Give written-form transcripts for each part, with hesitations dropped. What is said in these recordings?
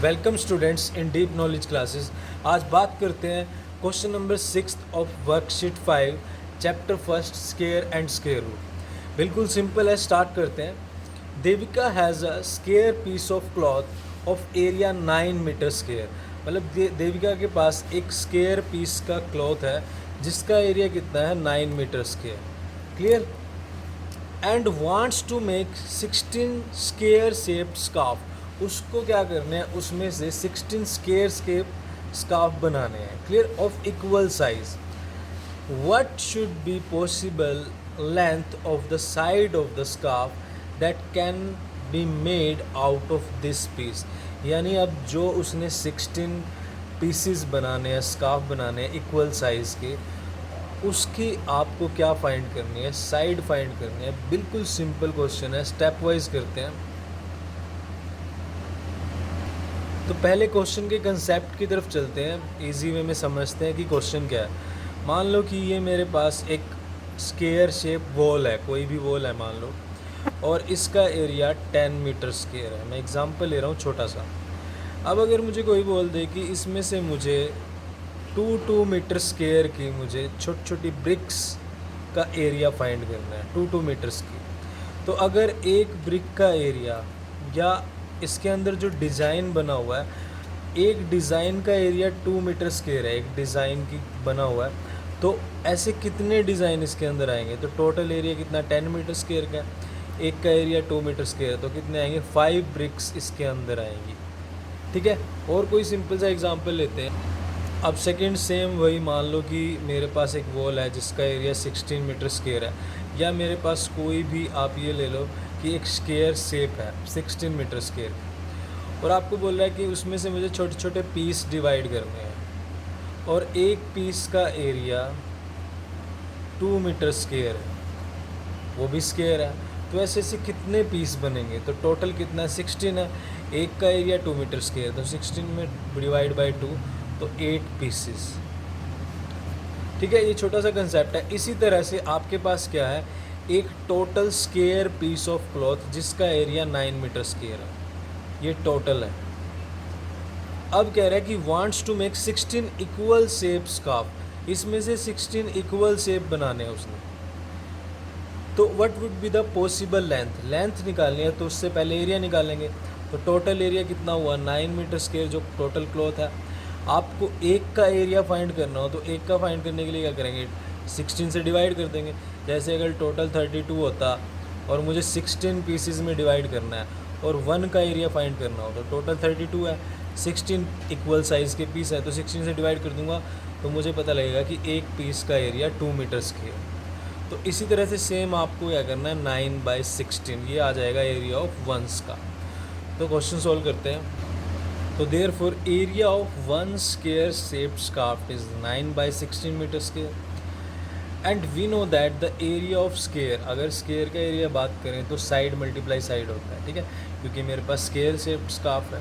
Welcome students in deep knowledge classes. आज बात करते हैं question number 6 of worksheet 5 chapter first square and square root. बिल्कुल simple है, स्टार्ट करते हैं। Devika has a square piece of cloth of area 9 metre square. मतलब देविका के पास एक स्केयर पीस का क्लॉथ है जिसका एरिया कितना है 9 metre square. Clear? And wants to make 16 square shaped scarf. उसको क्या करना है, उसमें से 16 स्केयर शेप स्कार्फ बनाने हैं। Clear? Of equal size. What should be possible length of the side of the scarf that can be made out of this piece. यानी अब जो उसने 16 पीसीस बनाने हैं, स्कार्फ बनाने हैं इक्वल साइज़ के, उसकी आपको क्या फाइंड करनी है, साइड फाइंड करनी है। बिल्कुल सिंपल क्वेश्चन है, स्टेप वाइज करते हैं। तो पहले क्वेश्चन के कंसेप्ट की तरफ चलते हैं, इजी वे में समझते हैं कि क्वेश्चन क्या है। मान लो कि ये मेरे पास एक स्केयर शेप वॉल है, कोई भी वॉल है मान लो, और इसका एरिया 10 मीटर स्केयर है। मैं एग्जांपल ले रहा हूँ छोटा सा। अब अगर मुझे कोई बोल दे कि इसमें से मुझे 2 मीटर स्केयर की मुझे छोटी छोटी ब्रिक्स का एरिया फाइंड करना है, 2 मीटर्स की, तो अगर एक ब्रिक का एरिया या इसके अंदर जो डिज़ाइन बना हुआ है, एक डिज़ाइन का एरिया 2 मीटर स्केयर है, एक डिज़ाइन की बना हुआ है, तो ऐसे कितने डिज़ाइन इसके अंदर आएंगे? तो टोटल एरिया कितना 10 मीटर स्केयर का है, एक का एरिया 2 मीटर स्केयर, तो कितने आएंगे? 5 ब्रिक्स इसके अंदर आएंगी। ठीक है। और कोई सिंपल सा एग्जांपल लेते हैं। अब सेकंड सेम वही, मान लो कि मेरे पास एक वॉल है जिसका एरिया 16 मीटर स्केयर है, या मेरे पास कोई भी, आप ये ले लो कि एक स्केयर शेप है 16 मीटर स्केयर, और आपको बोल रहा है कि उसमें से मुझे छोटे छोटे पीस डिवाइड करने हैं, और एक पीस का एरिया 2 मीटर स्केयर है, वो भी स्केयर है। तो ऐसे ऐसे कितने पीस बनेंगे? तो टोटल कितना है? 16 है। एक का एरिया 2 मीटर स्केयर, तो 16 में डिवाइड बाई 2, तो 8 पीसेस। ठीक है, ये छोटा सा कंसेप्ट है। इसी तरह से आपके पास क्या है, एक total square piece of cloth जिसका एरिया 9 मीटर स्केयर है, ये टोटल है। अब कह रहा है कि wants to make 16 equal shape scarf. इसमें से 16 इक्वल शेप बनाने हैं उसने। तो what would be the possible length? Length निकालनी है तो उससे पहले एरिया निकालेंगे। तो टोटल एरिया कितना हुआ? 9 मीटर स्केयर जो टोटल क्लॉथ है। आपको एक का एरिया फाइंड करना हो तो एक का फाइंड करने के लिए क्या करेंगे? 16 से डिवाइड कर देंगे। जैसे अगर टोटल 32 होता और मुझे 16 पीसेस में डिवाइड करना है और 1 का एरिया फाइंड करना हो, तो टोटल 32 है, 16 इक्वल साइज़ के पीस है, तो 16 से डिवाइड कर दूंगा तो मुझे पता लगेगा कि एक पीस का एरिया 2 मीटर स्केयर। तो इसी तरह से सेम आपको क्या करना है, 9/16, ये आ जाएगा एरिया ऑफ वंस का। तो क्वेश्चन सॉल्व करते हैं। तो therefore area of one square shaped scarf is 9/16 metre square, and we know that the area of square, अगर स्केयर का एरिया बात करें तो साइड मल्टीप्लाई साइड होता है। ठीक है, क्योंकि मेरे पास स्केयर शेप्ड स्कार्फ है,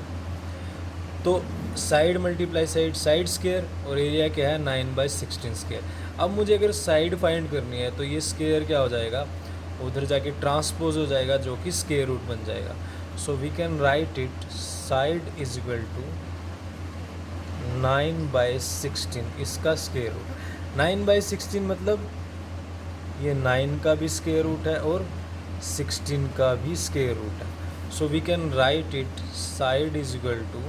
तो side multiply side, side square, और एरिया क्या है 9/16 स्केयर। अब मुझे अगर साइड फाइंड करनी है तो ये स्केयर क्या हो जाएगा, उधर जाके ट्रांसपोज हो जाएगा जो कि स्केयर रूट बन जाएगा। So we can write it side is equal to 9/16, इसका स्केयर रूट। 9/16 मतलब ये 9 का भी स्केयर रूट है और 16 का भी स्केयर रूट है। So we can write it side is equal to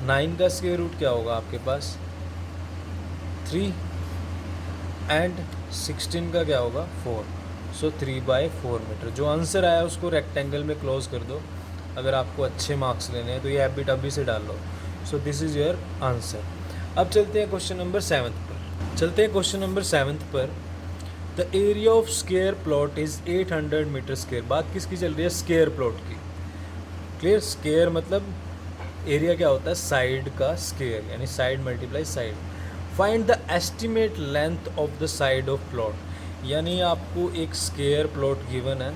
9 का स्केयर रूट क्या होगा आपके पास 3, एंड 16 का क्या होगा 4। सो 3/4 मीटर। जो आंसर आया उसको रेक्टेंगल में क्लोज कर दो। अगर आपको अच्छे मार्क्स लेने हैं तो ये अभी से डाल लो। So this is your answer. अब चलते हैं क्वेश्चन नंबर 7 पर। The area of square plot is 800 meter square. बात किसकी चल रही है? स्केयर प्लॉट की। क्लियर? स्केयर मतलब एरिया क्या होता है? साइड का स्केयर, यानी side multiply side. Find the estimate length of the side of plot, यानी आपको एक स्केयर प्लॉट गिवन है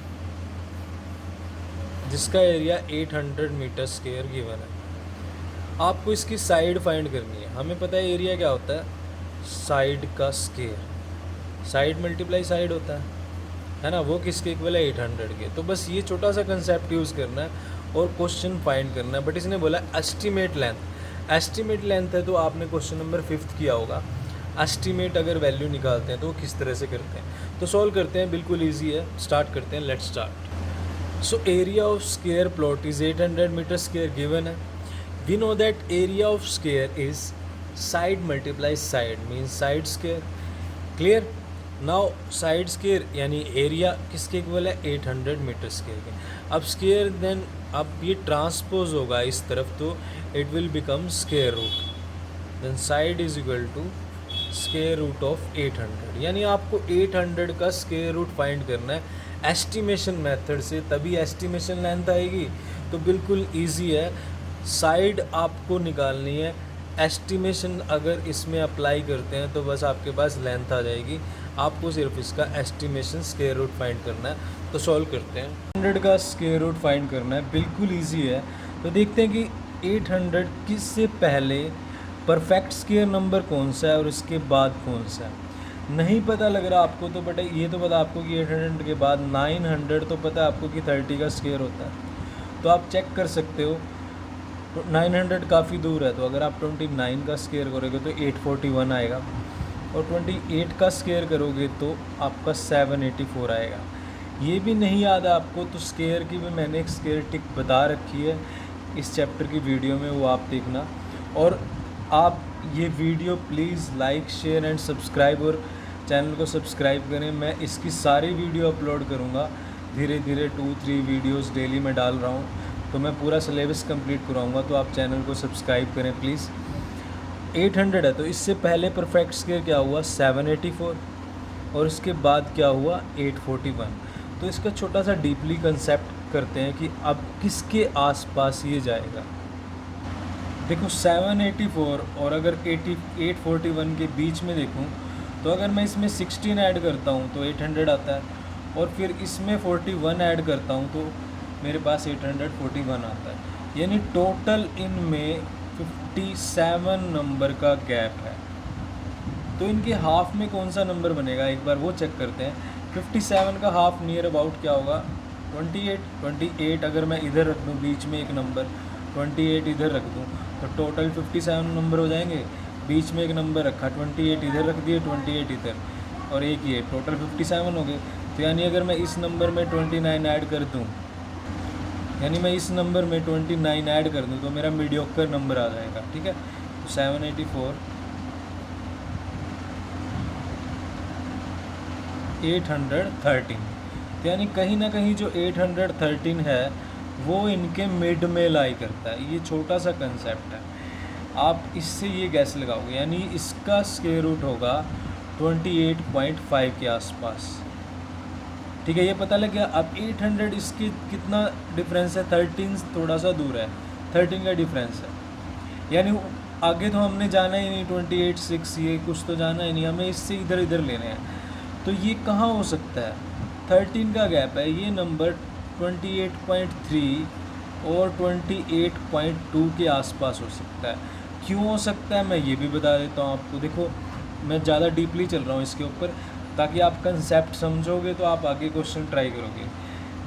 जिसका एरिया 800 मीटर स्केयर गिवन है। आपको इसकी साइड फाइंड करनी है। हमें पता है एरिया क्या होता है, साइड का स्केयर, साइड मल्टीप्लाई साइड होता है ना, वो किसके इक्वल है 800 के। तो बस ये छोटा सा कंसेप्ट यूज़ करना है और क्वेश्चन फाइंड करना है। बट इसने बोला एस्टिमेट लेंथ। एस्टिमेट लेंथ है तो आपने क्वेश्चन नंबर 5th किया होगा। एस्टिमेट अगर वैल्यू निकालते हैं तो वो किस तरह से करते हैं, तो सॉल्व करते हैं, बिल्कुल ईजी है। स्टार्ट करते हैं, let's start. So area of square plot is 800 meter square given है। We know that area of square is side multiply side means side square. Clear. Now side square यानी area किसके equal है, 800 meter square के। अब square then अब ये transpose होगा इस तरफ तो it will become square root, then side is equal to square root of 800। यानी आपको 800 का स्क्वायर रूट फाइंड करना है एस्टिमेशन मेथड से, तभी एस्टिमेशन लेंथ आएगी। तो बिल्कुल इजी है, साइड आपको निकालनी है, एस्टिमेशन अगर इसमें अप्लाई करते हैं तो बस आपके पास लेंथ आ जाएगी। आपको सिर्फ इसका एस्टिमेशन स्क्वायर रूट फाइंड करना है। तो सॉल्व करते हैं। 100 का स्क्वायर रूट फाइंड करना है, बिल्कुल इजी है। तो देखते हैं कि 800 किससे पहले परफेक्ट स्क्वायर नंबर कौन सा है और इसके बाद कौन सा है। नहीं पता लग रहा आपको तो बट ये तो पता आपको कि 800 के बाद 900 तो पता है आपको कि 30 का स्क्वायर होता है। तो आप चेक कर सकते हो 900 काफ़ी दूर है, तो अगर आप 29 का स्क्वायर करोगे तो 841 आएगा और 28 का स्क्वायर करोगे तो आपका 784 आएगा। ये भी नहीं याद है आपको तो स्क्वायर की भी मैंने एक स्क्वायर टिक बता रखी है इस चैप्टर की वीडियो में, वो आप देखना। और आप ये video please like share and subscribe और चैनल को सब्सक्राइब करें। मैं इसकी सारी वीडियो अपलोड करूँगा धीरे धीरे, 2-3 वीडियोस डेली में डाल रहा हूँ। तो मैं पूरा सिलेबस कंप्लीट कराऊंगा, तो आप चैनल को सब्सक्राइब करें प्लीज़। 800 है तो इससे पहले परफेक्ट स्क्वायर क्या हुआ 784 और इसके बाद क्या हुआ 841। तो इसका छोटा सा डीपली कंसेप्ट करते हैं कि अब किसके आसपास ये जाएगा। देखो 784 और अगर 841 के बीच में देखूं तो अगर मैं इसमें 16 ऐड करता हूं तो 800 आता है और फिर इसमें 41 ऐड करता हूं तो मेरे पास 841 आता है। यानी टोटल इनमें 57 नंबर का गैप है। तो इनके हाफ में कौन सा नंबर बनेगा एक बार वो चेक करते हैं। 57 का हाफ नियर अबाउट क्या होगा 28 अगर मैं इधर रख दूँ बीच में एक नंबर 28 इधर रख दूँ तो टोटल 57 नंबर हो जाएंगे। बीच में एक नंबर रखा 28 इधर रख दिए 28 इधर और एक ये टोटल 57 हो गए। तो यानी अगर मैं इस नंबर में 29 ऐड कर दूँ, यानी मैं इस नंबर में 29 ऐड कर दूँ तो मेरा मीडियोकर नंबर आ जाएगा। ठीक है, तो 784 813, तो यानी कहीं ना कहीं जो 813 है वो इनके मिड में लाई करता है। ये छोटा सा कंसेप्ट है, आप इससे ये गैस लगाओगे। यानी इसका स्क्वायर रूट होगा 28.5 के आसपास। ठीक है, ये पता लग गया। अब 800 इसके कितना डिफरेंस है 13 थोड़ा सा दूर है, 13 का डिफरेंस है। यानी आगे तो हमने जाना ही नहीं 28 6 ये कुछ तो जाना ही नहीं, हमें इससे इधर इधर लेने हैं। तो ये कहाँ हो सकता है 13 का गैप है, ये नंबर 28.3 और 28.2 के आसपास हो सकता है। क्यों हो सकता है मैं ये भी बता देता हूँ आपको। देखो मैं ज़्यादा डीपली चल रहा हूँ इसके ऊपर ताकि आप कंसेप्ट समझोगे तो आप आगे क्वेश्चन ट्राई करोगे।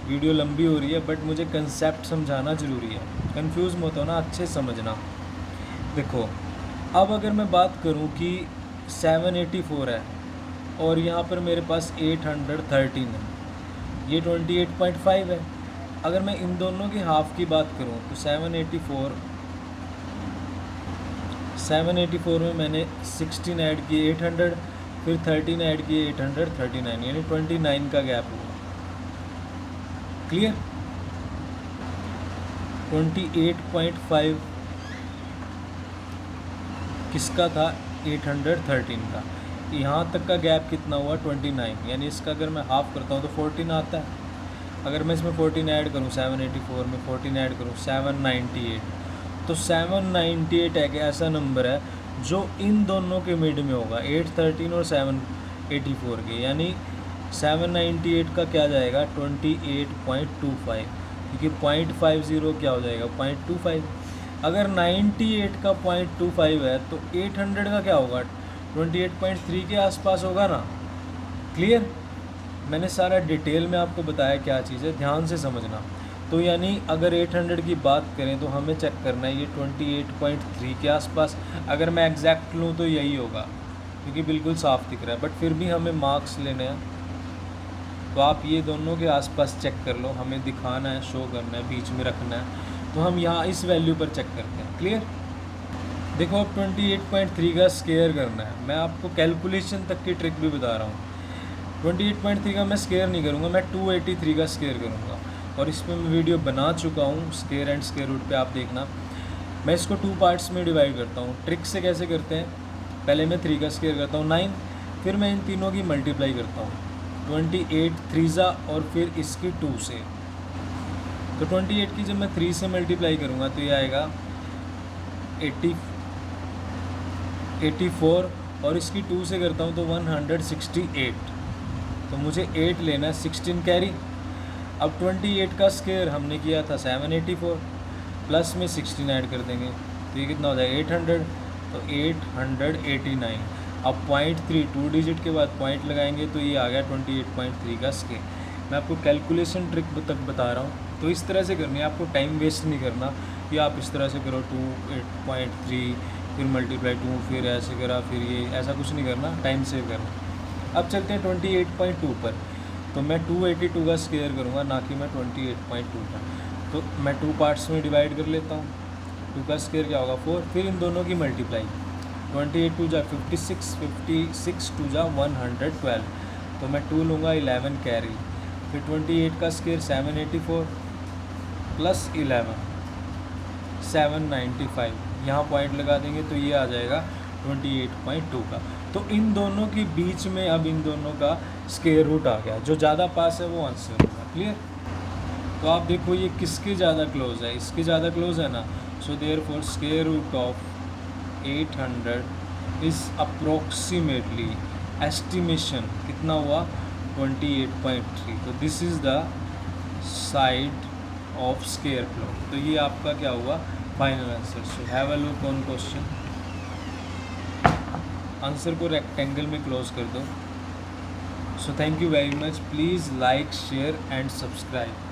वीडियो लंबी हो रही है बट मुझे कंसेप्ट समझाना ज़रूरी है, कंफ्यूज मत होना, अच्छे समझना। देखो अब अगर मैं बात करूं कि 784 है और यहाँ पर मेरे पास 813 है, ये 28.5 है। अगर मैं इन दोनों के हाफ की बात करूं तो 784 में मैंने 16 ऐड किए 800, फिर 13 ऐड किए 839, यानी 29 का गैप हुआ। क्लियर। 28.5 किसका था 813 का। यहाँ तक का गैप कितना हुआ 29, यानी इसका अगर मैं हाफ़ करता हूँ तो 14 आता है। अगर मैं इसमें 14 ऐड करूँ 784 में 14 ऐड करूँ 798, तो 798 एक ऐसा नंबर है जो इन दोनों के मिड में होगा 813 और 784 के। यानी 798 का क्या जाएगा 28.25, क्योंकि 0.50 क्या हो जाएगा 0.25। अगर 98 का 0.25 है तो 800 का क्या होगा 28.3 के आसपास होगा ना। क्लियर। मैंने सारा डिटेल में आपको बताया क्या चीज़ है, ध्यान से समझना। तो यानी अगर 800 की बात करें तो हमें चेक करना है ये 28.3 के आसपास। अगर मैं एग्जैक्ट लूँ तो यही होगा, क्योंकि बिल्कुल साफ दिख रहा है, बट फिर भी हमें मार्क्स लेने हैं। तो आप ये दोनों के आसपास चेक कर लो, हमें दिखाना है, शो करना है, बीच में रखना है। तो हम यहाँ इस वैल्यू पर चेक करते हैं। क्लियर? देखो अब 28.3 का स्केयर करना है। मैं आपको कैलकुलेशन तक की ट्रिक भी बता रहा हूँ। 28.3 का मैं स्केयर नहीं करूँगा, मैं 283 का स्केयर करूँगा, और इस पर मैं वीडियो बना चुका हूँ स्केयर एंड स्केयर रूट पे, आप देखना। मैं इसको 2 पार्ट्स में डिवाइड करता हूँ। ट्रिक से कैसे करते हैं, पहले मैं 3 का स्केयर करता हूँ 9, फिर मैं इन तीनों की मल्टीप्लाई करता हूँ 28 3 और फिर इसकी 2 से। तो 28 की जब मैं 3 से मल्टीप्लाई करूँगा तो ये आएगा 84, और इसकी 2 से करता हूँ तो 168। तो मुझे 8 लेना है, 16 कैरी। अब 28 का स्केयर हमने किया था 784, प्लस में 16 ऐड कर देंगे तो ये कितना हो जाएगा 800, तो 889। अब 0.3 2 डिजिट के बाद पॉइंट लगाएंगे तो ये आ गया 28.3 का स्केयर। मैं आपको कैलकुलेशन ट्रिक तक बता रहा हूँ, तो इस तरह से करनी है, आपको टाइम वेस्ट नहीं करना कि आप इस तरह से करो 28.3 फिर मल्टीप्लाई 2 फिर ऐसे करा फिर ये, ऐसा कुछ नहीं करना, टाइम सेव करना। अब चलते हैं 28.2 पर। तो मैं 282 का स्केयर करूँगा, ना कि मैं 28.2 का। तो मैं 2 पार्ट्स में डिवाइड कर लेता हूँ। 2 का स्केयर क्या होगा 4, फिर इन दोनों की मल्टीप्लाई 28 2 जा 56, 56 2 जा 112, तो मैं 2 लूँगा 11 कैरी। फिर 28 का स्केयर 784 प्लस 11 795, यहाँ पॉइंट लगा देंगे तो ये आ जाएगा 28.2 का। तो इन दोनों के बीच में अब इन दोनों का स्केयर रूट आ गया, जो ज़्यादा पास है वो आंसर होगा। क्लियर? तो आप देखो ये किसके ज़्यादा क्लोज है, इसके ज़्यादा क्लोज है ना। So therefore square root of 800 is approximately, estimation कितना हुआ 28.3। तो this is the side of square plot. तो ये आपका क्या हुआ final answer. So have a look on question. Answer को रेक्टेंगल में क्लोज कर दो। So thank you very much. Please like share and subscribe.